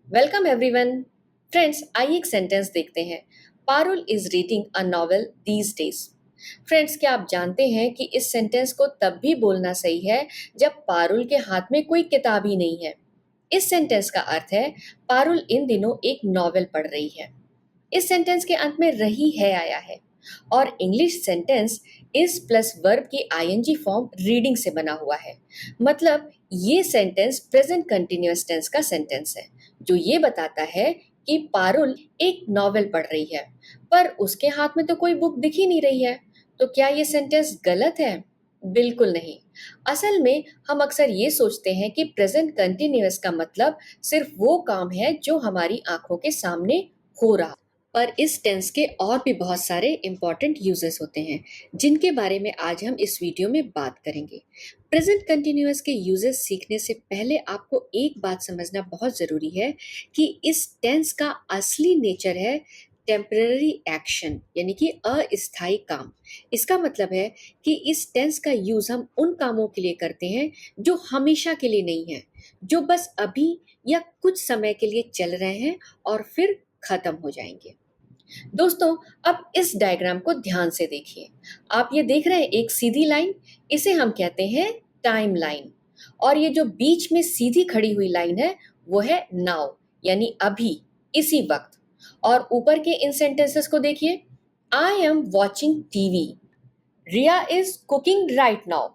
Welcome everyone. Friends, आइए एक sentence देखते हैं। Parul is reading a novel these days. Friends, क्या आप जानते हैं कि इस सेंटेंस को तब भी बोलना सही है जब पारुल के हाथ में कोई किताब ही नहीं है। इस सेंटेंस का अर्थ है पारुल इन दिनों एक नॉवेल पढ़ रही है। इस सेंटेंस के अंत में रही है आया है और English sentence is plus verb की आईएनजी फॉर्म रीडिंग से बना हुआ है। मतलब ये सेंटेंस प्रेजेंट कंटिन्यूअस टेंस का सेंटेंस है जो ये बताता है कि पारुल एक नॉवेल पढ़ रही है पर उसके हाथ में तो कोई बुक दिख ही नहीं रही है। तो क्या ये सेंटेंस गलत है? बिल्कुल नहीं। असल में हम अक्सर ये सोचते हैं कि प्रेजेंट कंटिन्यूअस का मतलब सिर्फ वो काम है जो हमारी आंखों के सामने हो रहा, पर इस टेंस के और भी बहुत सारे इंपॉर्टेंट यूजेस होते हैं जिनके बारे में आज हम इस वीडियो में बात करेंगे। प्रेजेंट कंटिन्यूअस के यूजेस सीखने से पहले आपको एक बात समझना बहुत ज़रूरी है कि इस टेंस का असली नेचर है टेम्पररी एक्शन, यानी कि अस्थायी काम। इसका मतलब है कि इस टेंस का यूज हम उन कामों के लिए करते हैं जो हमेशा के लिए नहीं है, जो बस अभी या कुछ समय के लिए चल रहे हैं और फिर खत्म हो जाएंगे। दोस्तों, अब इस डायग्राम को ध्यान से देखिए। आप ये देख रहे हैं एक सीधी लाइन, इसे हम कहते हैं टाइम लाइन। और ये जो बीच में सीधी खड़ी हुई लाइन है वो है नाउ, यानी अभी, इसी वक्त। और ऊपर के इन सेंटेंसेस को देखिए। I am watching TV, Riya is cooking right now.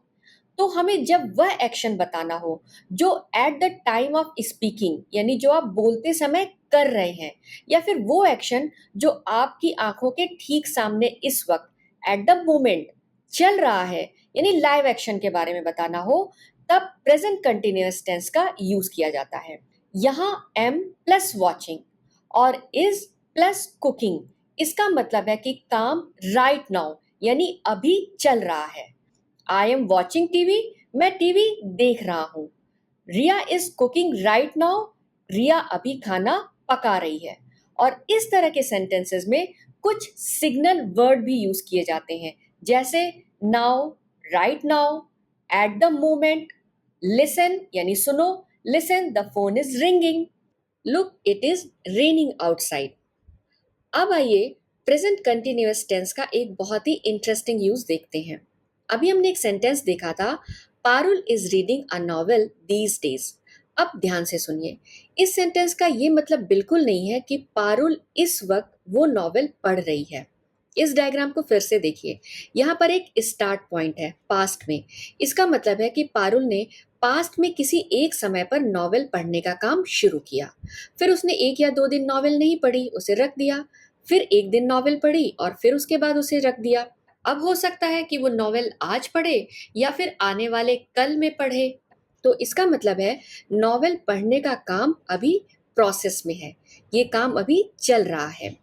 तो हमें जब वह एक्शन बताना हो जो at the time of speaking, यानी जो आप बोलते समय कर रहे हैं, या फिर वो एक्शन जो आपकी आंखों के ठीक सामने इस वक्त एट द मोमेंट चल रहा है, यानी लाइव एक्शन के बारे में बताना हो, तब प्रेजेंट कंटिन्यूअस टेंस का यूज किया जाता है। यहाँ एम प्लस वॉचिंग और इज प्लस कुकिंग, इसका मतलब है कि काम राइट नाउ यानी अभी चल रहा है। आई एम वॉचिंग टीवी, मैं टीवी देख रहा हूं। रिया इज कुकिंग राइट नाउ, रिया अभी खाना पका रही है। और इस तरह के सेंटेंसेस में कुछ सिग्नल वर्ड भी यूज किए जाते हैं, जैसे now, right now, at the moment, listen यानी सुनो, listen the phone is ringing, look it is raining outside. अब आइए प्रेजेंट कंटिन्यूअस टेंस का एक बहुत ही इंटरेस्टिंग यूज देखते हैं। अभी हमने एक सेंटेंस देखा था, Parul is reading a novel these days. अब ध्यान से सुनिए, इस सेंटेंस का ये मतलब बिल्कुल नहीं है कि पारुल इस वक्त वो नॉवेल पढ़ रही है। इस डायग्राम को फिर से देखिए। यहाँ पर एक स्टार्ट पॉइंट है पास्ट में। इसका मतलब है कि पारुल ने पास्ट में किसी एक समय पर नॉवेल पढ़ने का काम शुरू किया। फिर उसने एक या दो दिन नॉवेल नहीं पढ़ी, उसे रख दिया। फिर एक दिन नॉवेल पढ़ी और फिर उसके बाद उसे रख दिया। अब हो सकता है कि वो नॉवेल आज पढ़े या फिर आने वाले कल में पढ़े। तो इसका मतलब है नॉवेल पढ़ने का काम अभी प्रोसेस में है, ये काम अभी चल रहा है।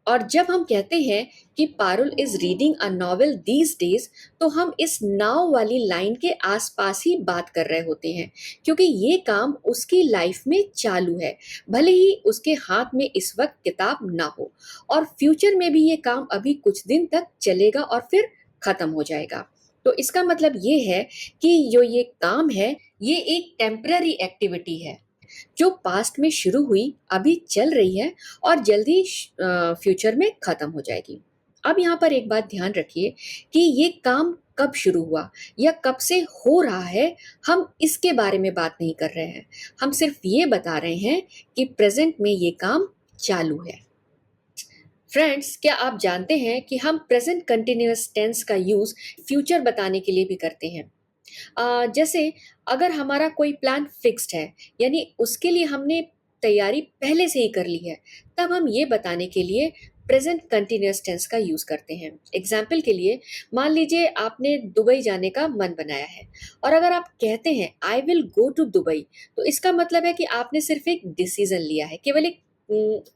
और जब हम कहते हैं कि Parul is reading a novel these days, तो हम इस नाव वाली लाइन के आसपास ही बात कर रहे होते हैं, क्योंकि ये काम उसकी लाइफ में चालू है, भले ही उसके हाथ में इस वक्त किताब ना हो। और फ्यूचर में भी ये काम अभी कुछ दिन तक चलेगा और फिर खत्म हो जाएगा। तो इसका मतलब ये है कि जो ये काम है ये एक टेम्पररी एक्टिविटी है जो पास्ट में शुरू हुई, अभी चल रही है और जल्दी फ्यूचर में खत्म हो जाएगी। अब यहाँ पर एक बात ध्यान रखिए कि ये काम कब शुरू हुआ या कब से हो रहा है, हम इसके बारे में बात नहीं कर रहे हैं। हम सिर्फ ये बता रहे हैं कि प्रेजेंट में ये काम चालू है। फ्रेंड्स, क्या आप जानते हैं कि हम प्रेजेंट कंटिन्यूअस टेंस का यूज फ्यूचर बताने के लिए भी करते हैं। जैसे अगर हमारा कोई प्लान फिक्स्ड है, यानी उसके लिए हमने तैयारी पहले से ही कर ली है, तब हम ये बताने के लिए प्रेजेंट कंटिन्यूअस टेंस का यूज करते हैं। एग्जाम्पल के लिए, मान लीजिए आपने दुबई जाने का मन बनाया है और अगर आप कहते हैं I will go to Dubai, तो इसका मतलब है कि आपने सिर्फ एक डिसीजन लिया है, केवल एक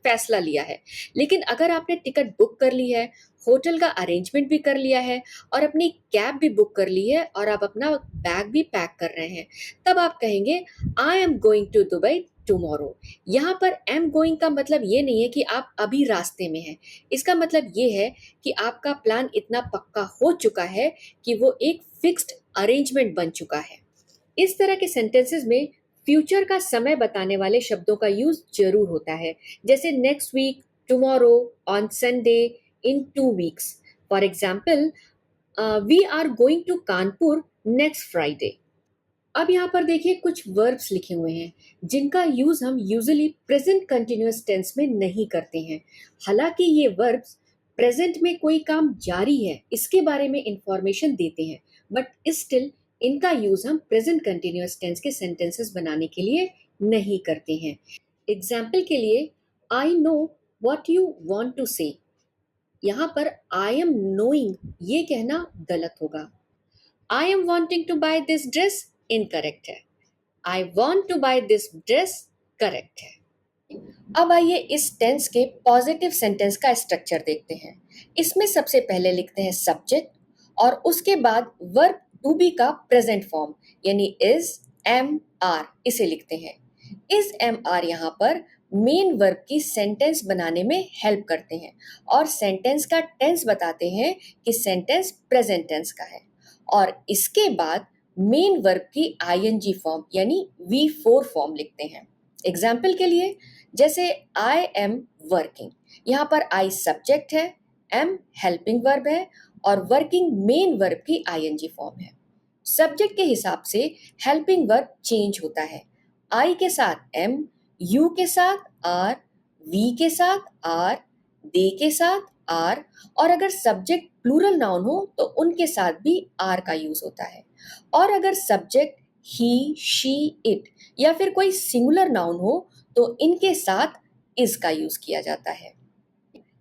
फैसला लिया है। लेकिन अगर आपने टिकट बुक कर ली है, होटल का अरेंजमेंट भी कर लिया है और अपनी कैब भी बुक कर ली है और आप अपना बैग भी पैक कर रहे हैं, तब आप कहेंगे I am going to Dubai tomorrow. यहाँ पर एम गोइंग का मतलब ये नहीं है कि आप अभी रास्ते में हैं। इसका मतलब ये है कि आपका प्लान इतना पक्का हो चुका है कि वो एक फिक्स्ड अरेंजमेंट बन चुका है। इस तरह के सेंटेंसेस में फ्यूचर का समय बताने वाले शब्दों का यूज जरूर होता है, जैसे next week, tomorrow, on Sunday, in 2 weeks. For example, we are going to Kanpur next Friday. अब यहाँ पर देखिए कुछ वर्ब्स लिखे हुए हैं जिनका यूज हम यूजुअली प्रेजेंट कंटिन्यूअस टेंस में नहीं करते हैं। हालांकि ये वर्ब्स प्रेजेंट में कोई काम जारी है इसके बारे में इंफॉर्मेशन देते हैं, बट स्टिल इनका यूज हम प्रेजेंट कंटिन्यूअस टेंस के सेंटेंसेस बनाने के लिए नहीं करते हैं। एग्जाम्पल के लिए, I know what you want to say. यहाँ पर आई एम नोइंग ये कहना गलत होगा। I am wanting to buy this dress incorrect है। I want to buy this dress correct है। अब आइए इस टेंस के पॉजिटिव सेंटेंस का स्ट्रक्चर देखते हैं। इसमें सबसे पहले लिखते हैं सब्जेक्ट और उसके बाद वर्ब टू बी का प्रेजेंट फॉर्म यानी इज, एम, आर इसे लिखते हैं। इज, एम, आर यहाँ पर मेन वर्ब की सेंटेंस बनाने में हेल्प करते हैं और सेंटेंस का टेंस बताते हैं कि सेंटेंस प्रेजेंट टेंस का है। और इसके बाद मेन वर्ब की आईएनजी फॉर्म यानी V4 फॉर्म लिखते हैं। एग्जाम्पल के लिए, जैसे आई एम वर्किंग, यहाँ पर आई सब्जेक्ट है, एम हेल्पिंग वर्ब है और वर्किंग मेन वर्ब की आईएनजी फॉर्म है। सब्जेक्ट के हिसाब से हेल्पिंग वर्ब चेंज होता है। आई के साथ एम, यू के साथ आर, वी के साथ आर, दे के साथ आर और अगर सब्जेक्ट प्लूरल नाउन हो तो उनके साथ भी आर का यूज होता है। और अगर सब्जेक्ट ही, शी, इट या फिर कोई सिंगुलर नाउन हो तो इनके साथ इज का यूज किया जाता है।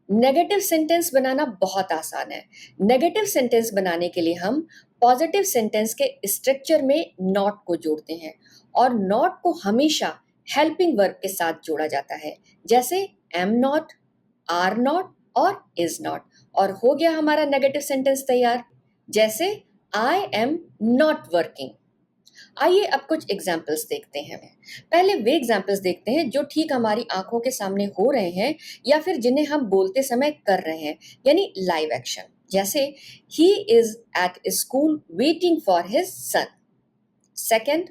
नेगेटिव सेंटेंस बनाना बहुत आसान है। नेगेटिव सेंटेंस बनाने के लिए हम पॉजिटिव सेंटेंस के स्ट्रक्चर में नॉट को जोड़ते हैं और नॉट को हमेशा हेल्पिंग वर्ब के साथ जोड़ा जाता है, जैसे एम नॉट, आर नॉट और इज नॉट। और हो गया हमारा नेगेटिव सेंटेंस तैयार, जैसे आई एम नॉट वर्किंग। आइए अब कुछ एग्जाम्पल्स देखते हैं। पहले वे एग्जाम्पल्स देखते हैं जो ठीक हमारी आंखों के सामने हो रहे हैं या फिर जिन्हें हम बोलते समय कर रहे हैं, यानी लाइव एक्शन। जैसे he is at school waiting for his son. Second,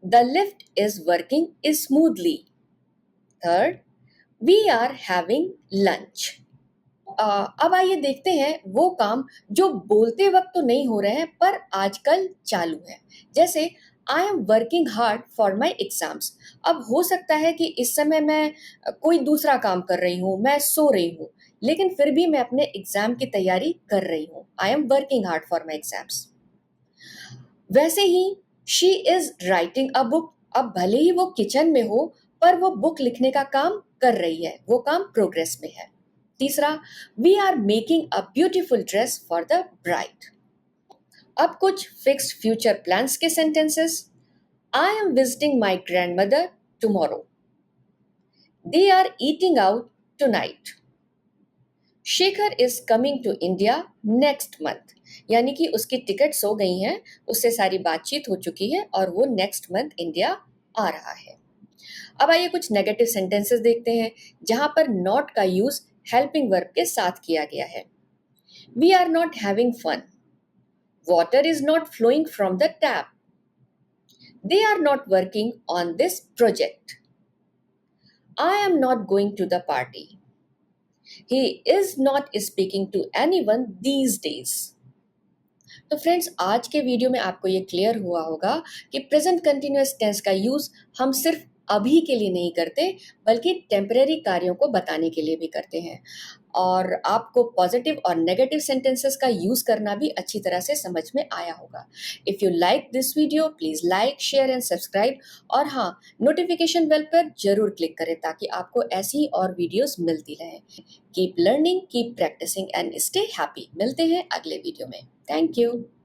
the lift is working smoothly. Third, we are having lunch. अब आइए देखते हैं वो काम जो बोलते वक्त तो नहीं हो रहे हैं पर आजकल चालू है, जैसे आई am working hard for my exams. अब हो सकता है कि इस समय मैं कोई दूसरा काम कर रही हूँ, मैं सो रही हूँ, लेकिन फिर भी मैं अपने एग्जाम की तैयारी कर रही हूँ। I am working hard for my exams. वैसे ही she is writing a book. अब भले ही वो किचन में हो पर वो बुक लिखने का काम कर रही है, वो काम प्रोग्रेस में है। तीसरा, वी आर मेकिंग अ ब्यूटिफुल ड्रेस फॉर द ब्राइड। अब कुछ फिक्स्ड फ्यूचर प्लान्स के sentences. I am visiting my grandmother tomorrow. They are eating out tonight. Shekhar is coming to India next month, यानी कि उसकी टिकट्स हो गई हैं, उससे सारी बातचीत हो चुकी है और वो नेक्स्ट मंथ इंडिया आ रहा है। अब आइए कुछ नेगेटिव सेंटेंसेस देखते हैं जहां पर नॉट का यूज हेल्पिंग वर्ब के साथ किया गया है। We are not having fun. Water is not flowing from the tap. They are not working on this project. I am not going to the party. He is not speaking to anyone these days. तो friends, आज के video में आपको ये clear हुआ होगा कि present continuous tense का यूज हम सिर्फ अभी के लिए नहीं करते बल्कि टेम्परेरी कार्यों को बताने के लिए भी करते हैं। और आपको पॉजिटिव और नेगेटिव सेंटेंसेस का यूज करना भी अच्छी तरह से समझ में आया होगा। If you like this video please like, share and subscribe. और हाँ, नोटिफिकेशन बेल पर जरूर क्लिक करें ताकि आपको ऐसी ही और वीडियोस मिलती रहें। Keep learning, keep practicing and stay happy. मिलते हैं अगले वीडियो में। Thank you.